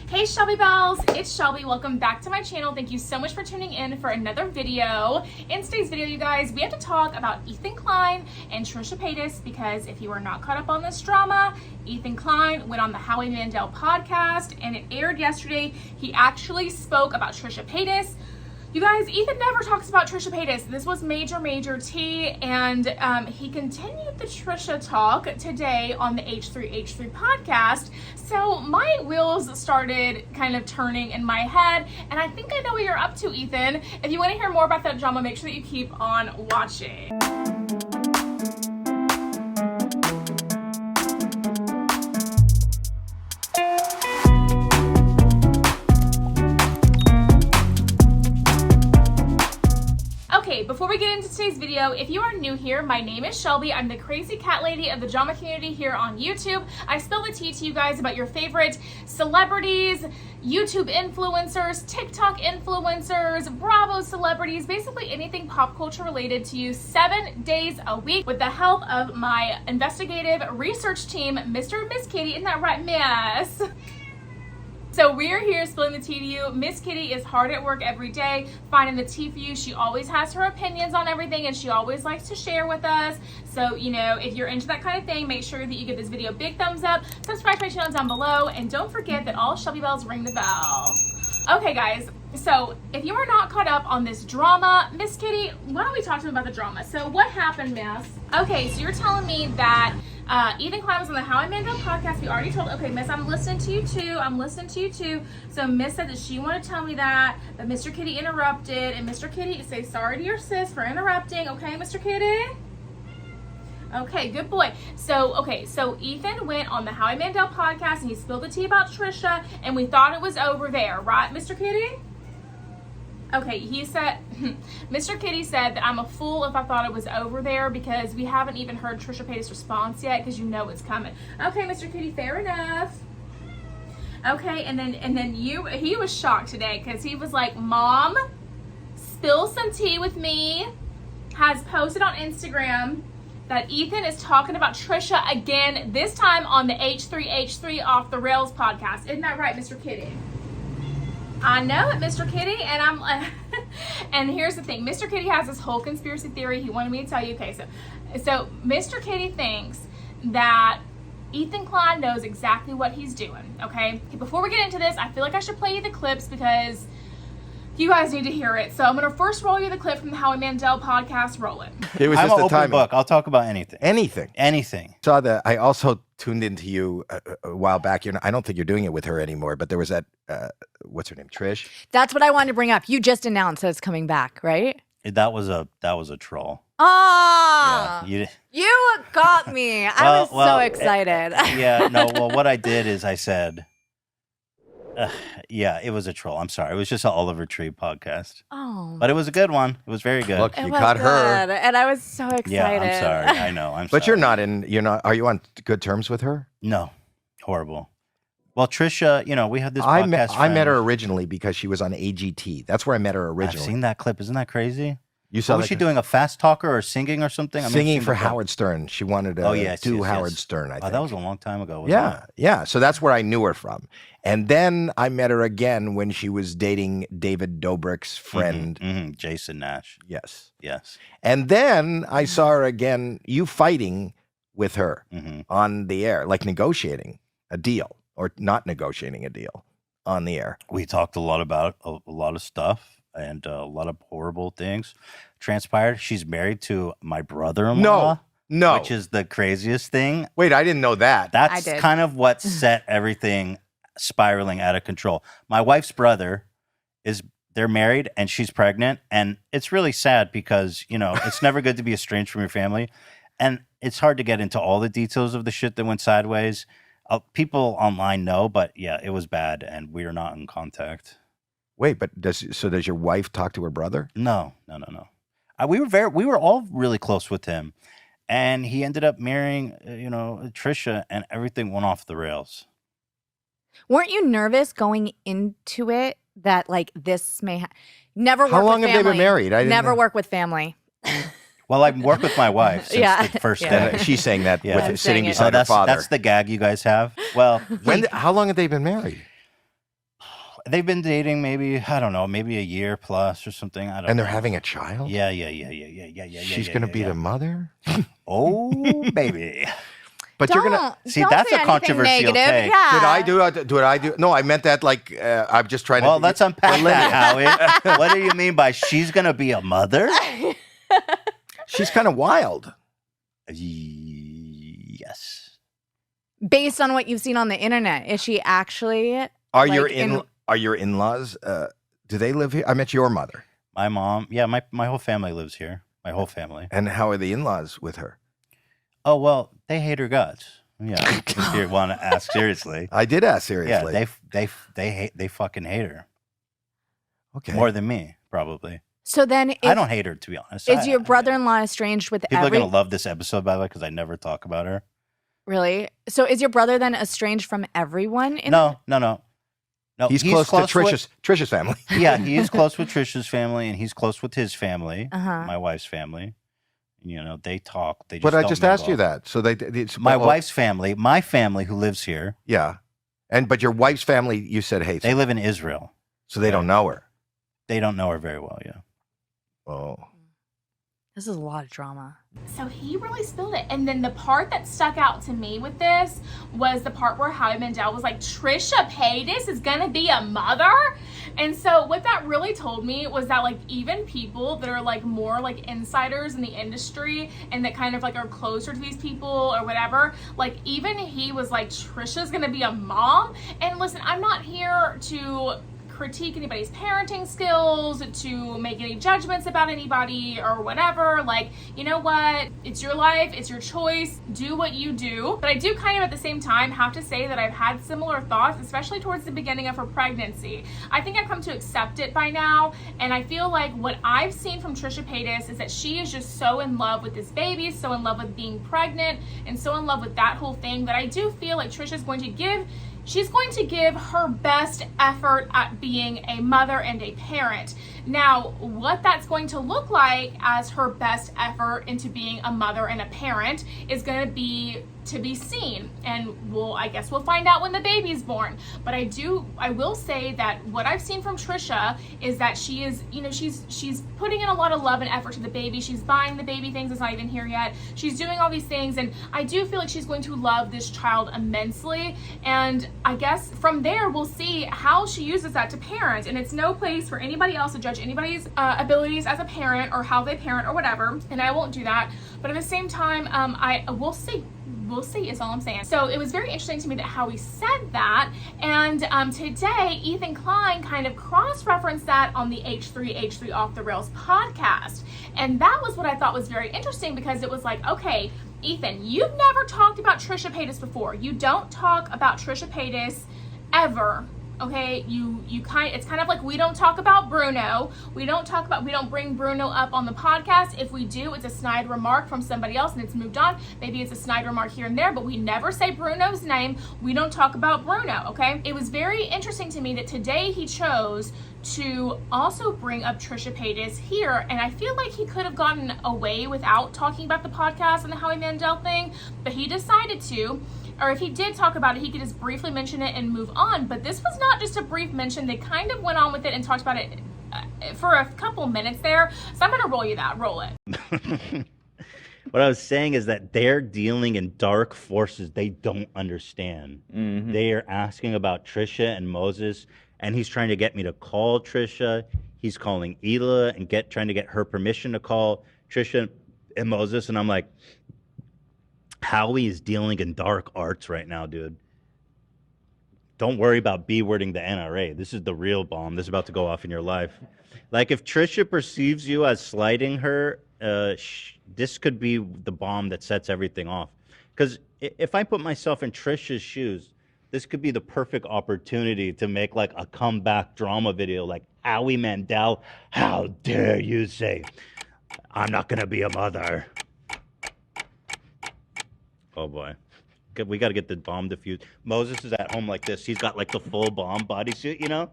Hey Shelby Bells, it's Shelby. Welcome back to my channel. Thank you so much for tuning in for another video. In today's video, you guys, we have to talk about Ethan Klein and Trisha Paytas because if you are not caught up on this drama, Ethan Klein went on the Howie Mandel podcast and it aired yesterday. He actually spoke about Trisha Paytas. You guys, Ethan never talks about Trisha Paytas. This was major tea, and he continued the Trisha talk today on the H3H3 podcast. So my wheels started kind of turning in my head, and I think I know what you're up to, Ethan. If you want to hear more about that drama, make sure that you keep on watching. Before we get into today's video, if you are new here, my name is Shelby. I'm the crazy cat lady of the drama community here on YouTube. I spill the tea to you guys about your favorite celebrities, YouTube influencers, TikTok influencers, Bravo celebrities, basically anything pop culture related to you 7 days a week with the help of my investigative research team, Mr. and Miss Kitty. Isn't that right, Miss? So we're here spilling the tea to you. Miss Kitty is hard at work every day, finding the tea for you. She always has her opinions on everything and she always likes to share with us. So, you know, if you're into that kind of thing, make sure that you give this video a big thumbs up, subscribe to my channel down below, and don't forget that all Shelby Bells ring the bell. Okay, guys, so if you are not caught up on this drama, Miss Kitty, why don't we talk to them about the drama? So what happened, Miss? Okay, so you're telling me that Ethan Klein was on the Howie Mandel podcast. We already told, okay, Miss, I'm listening to you too. So Miss said that she wanted to tell me that, but Mr. Kitty interrupted, and Mr. Kitty, say sorry to your sis for interrupting, okay, Mr. Kitty? Okay, good boy. So Ethan went on the Howie Mandel podcast and he spilled the tea about Trisha, and we thought it was over there, right, Mr. Kitty? Okay, he said, Mr. Kitty said that I'm a fool if I thought it was over there because we haven't even heard Trisha Paytas' response yet because you know it's coming. Okay, Mr. Kitty, fair enough. Okay, and then he was shocked today because he was like, Mom, spill some tea with me, has posted on Instagram that Ethan is talking about Trisha again, this time on the H3H3 Off the Rails podcast. Isn't that right, Mr. Kitty? I know it, Mr. Kitty, and I'm like, and here's the thing, Mr. Kitty has this whole conspiracy theory he wanted me to tell you. Okay, so Mr. Kitty thinks that Ethan Klein knows exactly what he's doing, okay? Before we get into this, I feel like I should play you the clips because you guys need to hear it. So I'm going to first roll you the clip from the Howie Mandel podcast. Roll it. It was I'm just an a time book. I'll talk about anything. Anything. Saw that. I also tuned into you a while back. I don't think you're doing it with her anymore, but there was that, what's her name, Trish? That's what I wanted to bring up. You just announced that it's coming back, right? That was a troll. Oh, Yeah, you got me. I was so excited. Well, what I did is I said, yeah, it was a troll. I'm sorry. It was just an Oliver Tree podcast. Oh. But it was a good one. It was very good. Look, you got her. And I was so excited. Yeah, I'm sorry. I know. I'm sorry. But are you on good terms with her? No. Horrible. Well, Trisha, we had this I podcast met her originally because she was on AGT. That's where I met her originally. I've seen that clip. Isn't that crazy? You saw was she doing a fast talker or singing or something? Singing for Howard Stern. She wanted to do Howard Stern, I think. That was a long time ago. Wasn't it? Yeah. So that's where I knew her from. And then I met her again when she was dating David Dobrik's friend. Jason Nash. Yes. And then I saw her again, you fighting with her on the air, like negotiating a deal or not negotiating a deal on the air. We talked a lot about a lot of stuff. And a lot of horrible things transpired. She's married to my brother-in-law. No. Which is the craziest thing. Wait, I didn't know that. That's kind of what set everything spiraling out of control. My wife's brother they're married and she's pregnant. And it's really sad because, it's never good to be estranged from your family. And it's hard to get into all the details of the shit that went sideways. People online know, but yeah, it was bad. And we are not in contact. Wait, but does your wife talk to her brother? No. We were all really close with him, and he ended up marrying, Trisha, and everything went off the rails. Weren't you nervous going into it that like this may never work with family? How long have they been married? I didn't never know. work with family. Well, I work with my wife since the first day. She's saying that with sitting it. beside her father. That's the gag you guys have. Well, How long have they been married? they've been dating maybe, I don't know, maybe a year plus or something. I don't know. And they're having a child? Yeah. She's going to be the mother? Oh, baby. But you're going to... See, that's a controversial take. Yeah. Did I do... No, I meant that like, I'm just trying to... Well, let's unpack that, Howie. What do you mean by she's going to be a mother? She's kind of wild. Yes. Based on what you've seen on the internet, is she actually... Are your in-laws, do they live here? I met your mother. My mom, my whole family lives here. My whole family. And how are the in-laws with her? Oh, well, they hate her guts. Yeah, if you want to ask seriously. I did ask seriously. Yeah, they fucking hate her. Okay. More than me, probably. So then... I don't hate her, to be honest. Is your brother-in-law estranged with People are going to love this episode, by the way, because I never talk about her. Really? So is your brother then estranged from everyone? No. He's close to Trisha's family. Yeah, he is close with Trisha's family, and he's close with his family, my wife's family. You know, they talk. They just But I don't just mingle. asked you that. So my wife's family, my family who lives here. Yeah. But your wife's family, you said hates They her. live in Israel. So they don't know her. They don't know her very well, yeah. Oh. This is a lot of drama. So he really spilled it. And then the part that stuck out to me with this was the part where Howie Mandel was like, Trisha Paytas is gonna be a mother? And so what that really told me was that like even people that are like more like insiders in the industry and that kind of like are closer to these people or whatever, like even he was like, Trisha's gonna be a mom? And listen, I'm not here to critique anybody's parenting skills, to make any judgments about anybody or whatever. Like, you know what? It's your life, it's your choice, do what you do. But I do kind of at the same time have to say that I've had similar thoughts, especially towards the beginning of her pregnancy. I think I've come to accept it by now, and I feel like what I've seen from Trisha Paytas is that she is just so in love with this baby, so in love with being pregnant, and so in love with that whole thing that I do feel like Trisha's going to give her best effort at being a mother and a parent. Now, what that's going to look like as her best effort into being a mother and a parent is going to be to be seen, and I guess we'll find out when the baby's born. But I will say that what I've seen from Trisha is that she is, you know, she's putting in a lot of love and effort to the baby. She's buying the baby things, it's not even here yet. She's doing all these things, and I do feel like she's going to love this child immensely. And I guess from there we'll see how she uses that to parent. And it's no place for anybody else to judge anybody's abilities as a parent or how they parent or whatever. And I won't do that. But at the same time, we'll see. We'll see is all I'm saying. So it was very interesting to me that Howie said that, and today Ethan Klein kind of cross-referenced that on the H3 Off the Rails podcast, and that was what I thought was very interesting, because it was like, okay, Ethan, you've never talked about Trisha Paytas before. You don't talk about Trisha Paytas ever. Okay, it's kind of like we don't talk about Bruno. We don't bring Bruno up on the podcast. If we do, it's a snide remark from somebody else and it's moved on. Maybe it's a snide remark here and there, but we never say Bruno's name. We don't talk about Bruno, okay? It was very interesting to me that today he chose to also bring up Trisha Paytas here, and I feel like he could have gotten away without talking about the podcast and the Howie Mandel thing, but he decided to. Or if he did talk about it, he could just briefly mention it and move on. But this was not just a brief mention. They kind of went on with it and talked about it for a couple minutes there. So I'm going to roll you that. Roll it. What I was saying is that they're dealing in dark forces they don't understand. Mm-hmm. They are asking about Trisha and Moses, and he's trying to get me to call Trisha. He's calling Hila and trying to get her permission to call Trisha and Moses. And I'm like, Howie is dealing in dark arts right now, dude. Don't worry about B-wording the NRA. This is the real bomb. This is about to go off in your life. Like, if Trisha perceives you as slighting her, this could be the bomb that sets everything off. Because if I put myself in Trisha's shoes, this could be the perfect opportunity to make, like, a comeback drama video. Like, Howie Mandel, how dare you say, I'm not going to be a mother. Oh, boy. We got to get the bomb defused. Moses is at home like this. He's got, like, the full bomb bodysuit, you know,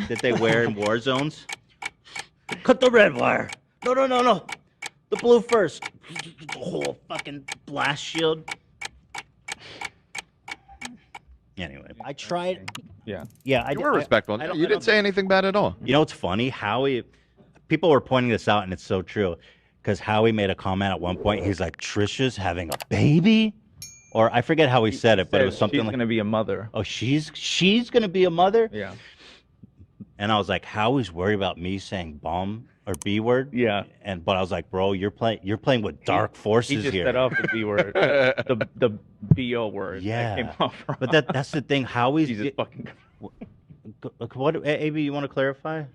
that they wear in war zones. Cut the red wire. No. The blue first. The whole fucking blast shield. Anyway, I tried. Yeah. Yeah, You were respectful. You didn't say anything bad at all. You know what's funny? Howie, people were pointing this out, and it's so true. Because Howie made a comment at one point. He's like, Trisha's having a baby? Or I forget how he said it, but it was something she's like... She's going to be a mother. Oh, she's going to be a mother? Yeah. And I was like, Howie's worried about me saying bomb or B word? Yeah. But I was like, bro, you're playing with dark forces he just here. set off the B word. the BO word. Yeah. That came off wrong. But that's the thing. Howie's... Jesus fucking... What, AB, you want to clarify?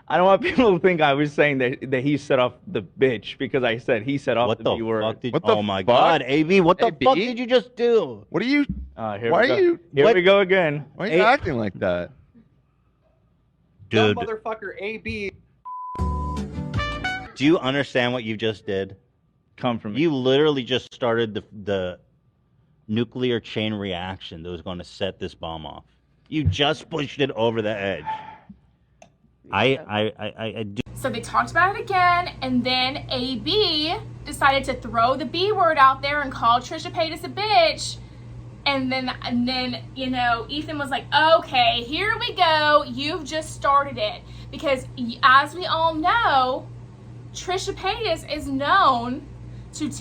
I don't want people to think I was saying that he set off the bitch because I said he set off the B word. Oh my God, AB, what the fuck did you just do? What are you? Here we go again. Why are you acting like that? Dude. That motherfucker AB. Do you understand what you just did? Come from me. You literally just started the nuclear chain reaction that was going to set this bomb off. You just pushed it over the edge. I do. So they talked about it again, and then AB decided to throw the B word out there and call Trisha Paytas a bitch. And then you know, Ethan was like, okay, here we go. You've just started it. Because as we all know, Trisha Paytas is known to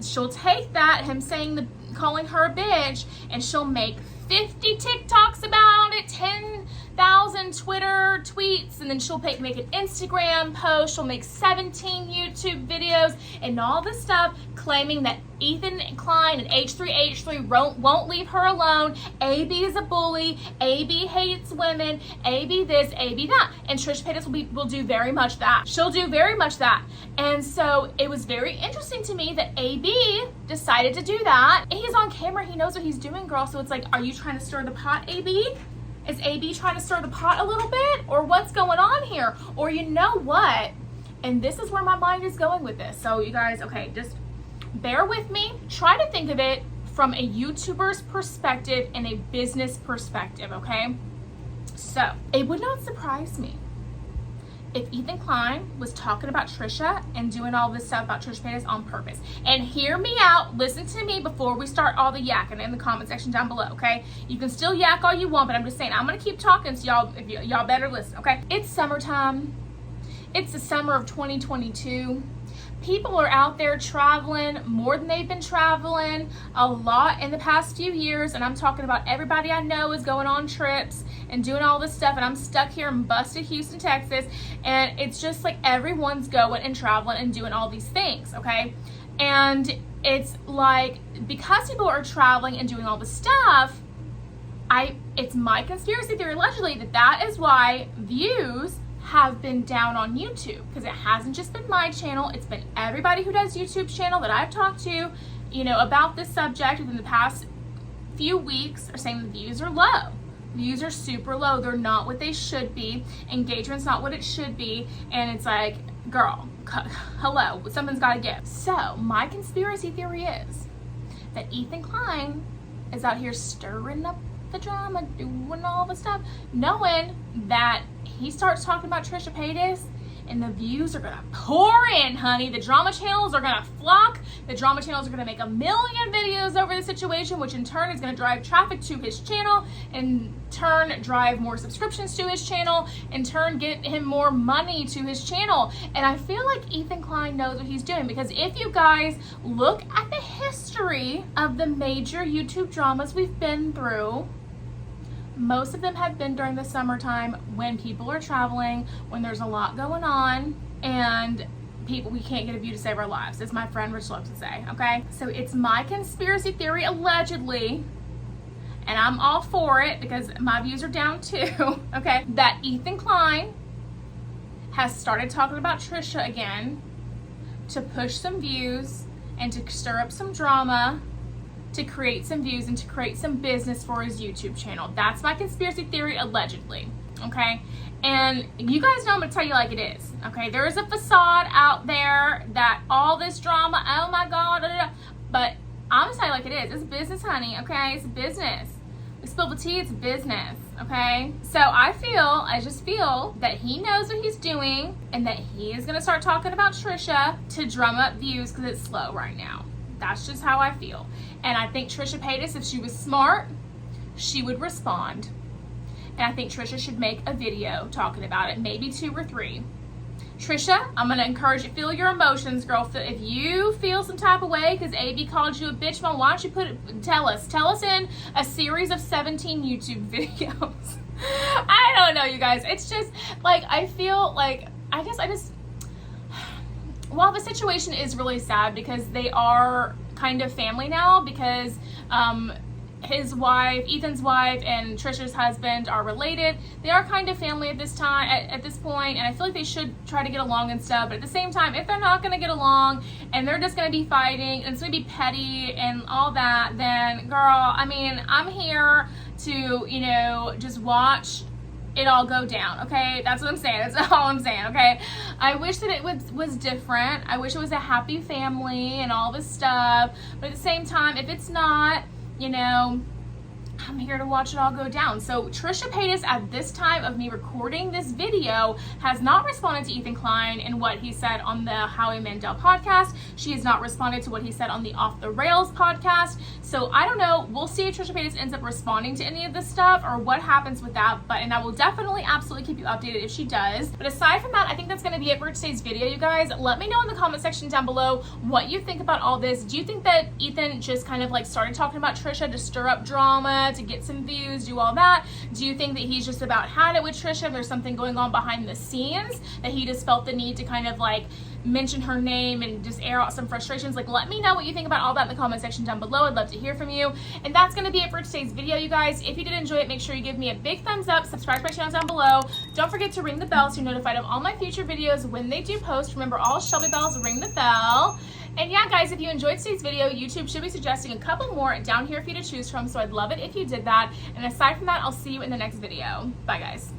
she'll take that, him calling her a bitch, and she'll make 50 TikToks about it, 10,000 Twitter tweets, and then she'll make an Instagram post. She'll make 17 YouTube videos and all this stuff, claiming that Ethan Klein and H3H3 won't leave her alone. AB is a bully. AB hates women. AB this, AB that. And Trish Paytas will do very much that. She'll do very much that. And so it was very interesting to me that AB decided to do that. And he's on camera. He knows what he's doing, girl. So it's like, are you trying to stir the pot, AB? Is AB trying to stir the pot a little bit? Or what's going on here? Or you know what? And this is where my mind is going with this. So you guys, okay, just bear with me. Try to think of it from a YouTuber's perspective and a business perspective, okay? So it would not surprise me if Ethan Klein was talking about Trisha and doing all this stuff about Trisha Paytas on purpose. And hear me out, listen to me before we start all the yakking in the comment section down below, okay? You can still yak all you want, but I'm just saying, I'm gonna keep talking, so y'all better listen, okay? It's summertime. It's the summer of 2022. People are out there traveling more than they've been traveling a lot in the past few years, and I'm talking about everybody I know is going on trips and doing all this stuff, and I'm stuck here in busted Houston, Texas, and it's just like everyone's going and traveling and doing all these things, okay? And it's like, because people are traveling and doing all this stuff, it's my conspiracy theory allegedly that is why views have been down on YouTube, because it hasn't just been my channel, it's been everybody who does YouTube channel that I've talked to, you know, about this subject within the past few weeks are saying the views are low. Views are super low. They're not what they should be. Engagement's not what it should be. And it's like, girl, hello, something's got to give. So my conspiracy theory is that Ethan Klein is out here stirring up the drama, doing all the stuff, knowing that he starts talking about Trisha Paytas and the views are gonna pour in, honey. The drama channels are gonna flock. The drama channels are gonna make 1 million videos over the situation, which in turn is gonna drive traffic to his channel, in turn drive more subscriptions to his channel, in turn get him more money to his channel. And I feel like Ethan Klein knows what he's doing, because if you guys look at the history of the major YouTube dramas we've been through, most of them have been during the summertime when people are traveling, when there's a lot going on, and we can't get a view to save our lives, as my friend Rich loves to say, okay? So it's my conspiracy theory, allegedly, and I'm all for it because my views are down too, okay? That Ethan Klein has started talking about Trisha again to push some views and to stir up some drama, to create some views and to create some business for his YouTube channel. That's my conspiracy theory, allegedly, okay? And you guys know I'm gonna tell you like it is, okay? There is a facade out there that all this drama, oh my God, but I'm gonna tell you like it is. It's business, honey, okay? It's business. We spill the tea, it's business, okay? So I just feel that he knows what he's doing and that he is gonna start talking about Trisha to drum up views because it's slow right now. That's just how I feel. And I think Trisha Paytas, if she was smart, she would respond. and I think Trisha should make a video talking about it, maybe 2 or 3. Trisha, I'm gonna encourage you, feel your emotions, girl. If you feel some type of way because AB called you a bitch, mom, why don't you tell us in a series of 17 YouTube videos. I don't know, you guys. It's just like, I feel like, I just, while the situation is really sad because they are kind of family now, because his wife, Ethan's wife, and Trisha's husband are related. They are kind of family at this time, at this point, and I feel like they should try to get along and stuff. But at the same time, if they're not going to get along and they're just going to be fighting and it's going to be petty and all that, then girl, I mean, I'm here to, you know, just watch it all go down, okay? That's what I'm saying. That's all I'm saying, okay? I wish that it was different. I wish it was a happy family and all this stuff. But at the same time, if it's not, you know, I'm here to watch it all go down. So Trisha Paytas, at this time of me recording this video, has not responded to Ethan Klein and what he said on the Howie Mandel podcast. She has not responded to what he said on the Off the Rails podcast. So I don't know. We'll see if Trisha Paytas ends up responding to any of this stuff or what happens with that. And I will definitely absolutely keep you updated if she does. But aside from that, I think that's going to be it for today's video, you guys. Let me know in the comment section down below what you think about all this. Do you think that Ethan just kind of like started talking about Trisha to stir up drama, to get some views, do all that? Do you think that he's just about had it with Trisha? There's something going on behind the scenes that he just felt the need to kind of like mention her name and just air out some frustrations? Like, let me know what you think about all that in the comment section down below. I'd love to hear from you. And that's going to be it for today's video, you guys. If you did enjoy it, make sure you give me a big thumbs up, subscribe to my channel down below. Don't forget to ring the bell so you're notified of all my future videos when they do post. Remember, all Shelby bells ring the bell. And yeah, guys, if you enjoyed today's video, YouTube should be suggesting a couple more down here for you to choose from, so I'd love it if you did that. And aside from that, I'll see you in the next video. Bye, guys.